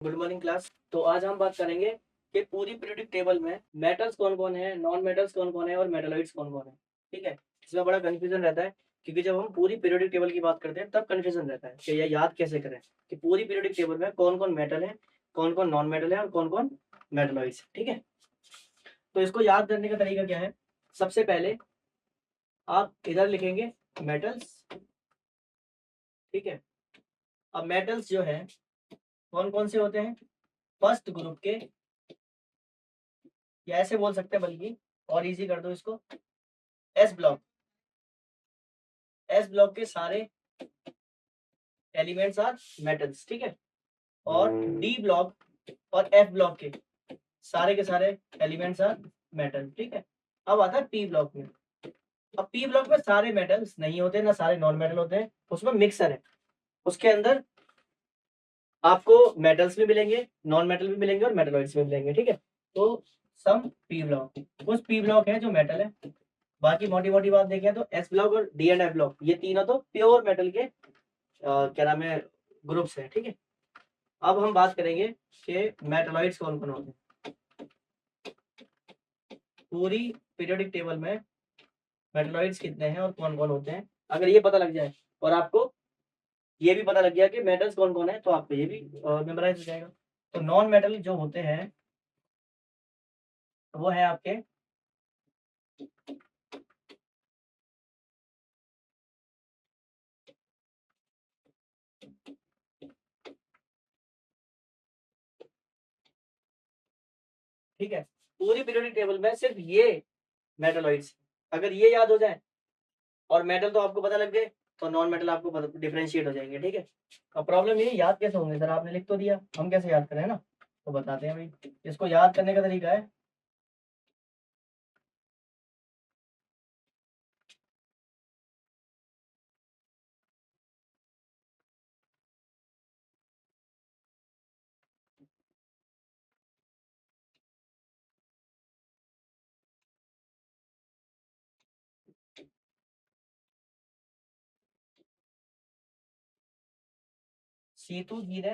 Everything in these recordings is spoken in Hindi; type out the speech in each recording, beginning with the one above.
Good morning class. तो आज हम बात करेंगे कि पूरी पीरियोडिक टेबल में मेटल्स कौन कौन है, नॉन मेटल्स कौन कौन है और मेटलॉइड्स कौन कौन है। ठीक है, इसमें बड़ा कंफ्यूजन रहता है क्योंकि जब हम पूरी पीरियोडिक टेबल की बात करते हैं तब कंफ्यूजन रहता है कि ये याद कैसे करें कि पूरी पीरियोडिक टेबल में कौन कौन मेटल है, कौन कौन नॉन मेटल है और कौन कौन मेटलॉइड्स। ठीक है, तो इसको याद करने का तरीका क्या है। सबसे पहले आप इधर लिखेंगे मेटल्स। ठीक है, अब मेटल्स जो है कौन कौन से होते हैं, फर्स्ट ग्रुप के, या ऐसे बोल सकते हैं बल्कि और इजी कर दो इसको, एस ब्लॉक। एस ब्लॉक के सारे एलिमेंट्स आर मेटल्स। ठीक है, और डी ब्लॉक और एफ ब्लॉक के सारे एलिमेंट्स आर मेटल। ठीक है, अब आता है पी ब्लॉक में। अब पी ब्लॉक में सारे मेटल्स नहीं होते, ना सारे नॉन मेटल होते हैं, उसमें मिक्सर है। उसके अंदर आपको मेटल्स भी मिलेंगे, नॉन मेटल भी मिलेंगे और मेटलॉइड्स भी मिलेंगे। ठीक है, तो सम पी ब्लॉक उस पी ब्लॉक है जो मेटल है। बाकी मोटी मोटी बात देखें तो एस ब्लॉक और डी एंड एफ ब्लॉक ये तीनों तो प्योर मेटल के क्या नाम है ग्रुप्स है। ठीक है, अब हम बात करेंगे कि मेटलॉइड्स कौन कौन होते हैं। पूरी पीरियोडिक टेबल में मेटलॉइड्स कितने हैं और कौन कौन होते हैं, अगर ये पता लग जाए और आपको ये भी पता लग गया कि मेटल्स कौन कौन है तो आपको ये भी मेमोराइज हो जाएगा। तो नॉन मेटल जो होते हैं वो है आपके ठीक है, पूरी पीरियोडिक टेबल में सिर्फ ये मेटलॉइड्स, अगर ये याद हो जाए और मेटल तो आपको पता लग गए तो नॉन मेटल आपको डिफरेंशिएट हो जाएंगे। ठीक है, अब प्रॉब्लम ये याद कैसे होंगे सर, आपने लिख तो दिया, हम कैसे याद करें ना, तो बताते हैं भाई। इसको याद करने का तरीका है, सीतू जी ने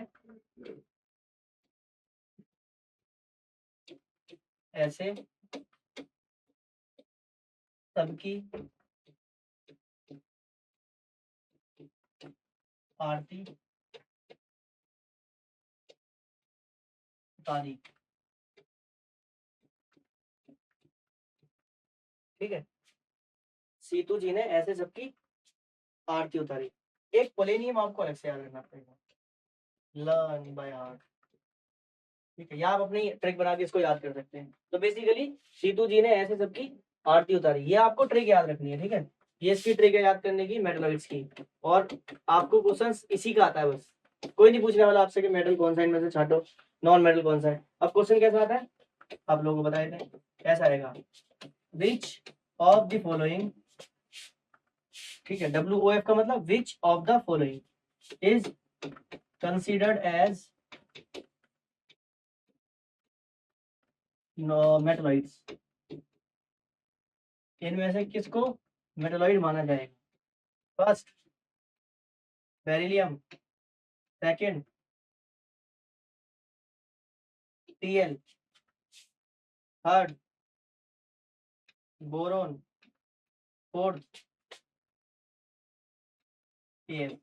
ऐसे सबकी आरती उतारी। ठीक है, सीतू जी ने ऐसे सबकी आरती उतारी। एक पोलेनियम आपको अलग से याद रखना पड़ेगा, लर्न बाय हार्ट। ठीक है, या आप अपनी ट्रिक बना के इसको याद कर सकते हैं। तो बेसिकली सीतू जी ने ऐसे सबकी आरती उतारी, ये आपको ट्रिक याद रखनी है। ठीक है, ये इसकी ट्रिक है याद करने की मेटलॉइड्स की, और आपको क्वेश्चंस इसी का आता है बस। कोई नहीं पूछने वाला आपसे कि मेटल कौन सा है इनमें से छाटो, नॉन मेटल कौन सा है। अब क्वेश्चन कैसा आता है आप लोगों को बताए थे, कैसा आएगा, विच ऑफ द फॉलोइंग। ठीक है, WOF का मतलब which of the following is considered as metalloids. इनमें से किसको मेटलॉइड माना जाएगा। First beryllium, second Tl, third boron, fourth Pl।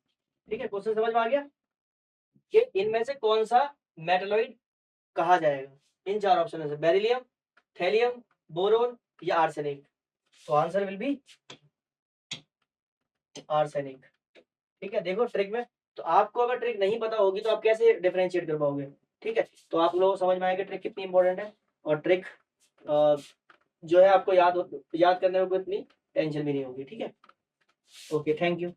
ठीक है, क्वेश्चन समझ में आ गया कि इनमें से कौन सा मेटलॉइड कहा जाएगा इन चार ऑप्शन में से, बेरिलियम, थैलियम, बोरोन या आर्सेनिक। तो आंसर विल बी आर्सेनिक। ठीक है, देखो ट्रिक में, तो आपको अगर ट्रिक नहीं पता होगी तो आप कैसे डिफरेंशिएट कर पाओगे। ठीक है, तो आप लोगों को समझ में आएगा ट्रिक कितनी इंपॉर्टेंट है, और ट्रिक जो है आपको याद करने में कोई इतनी टेंशन भी नहीं होगी। ठीक है, ओके, थैंक यू।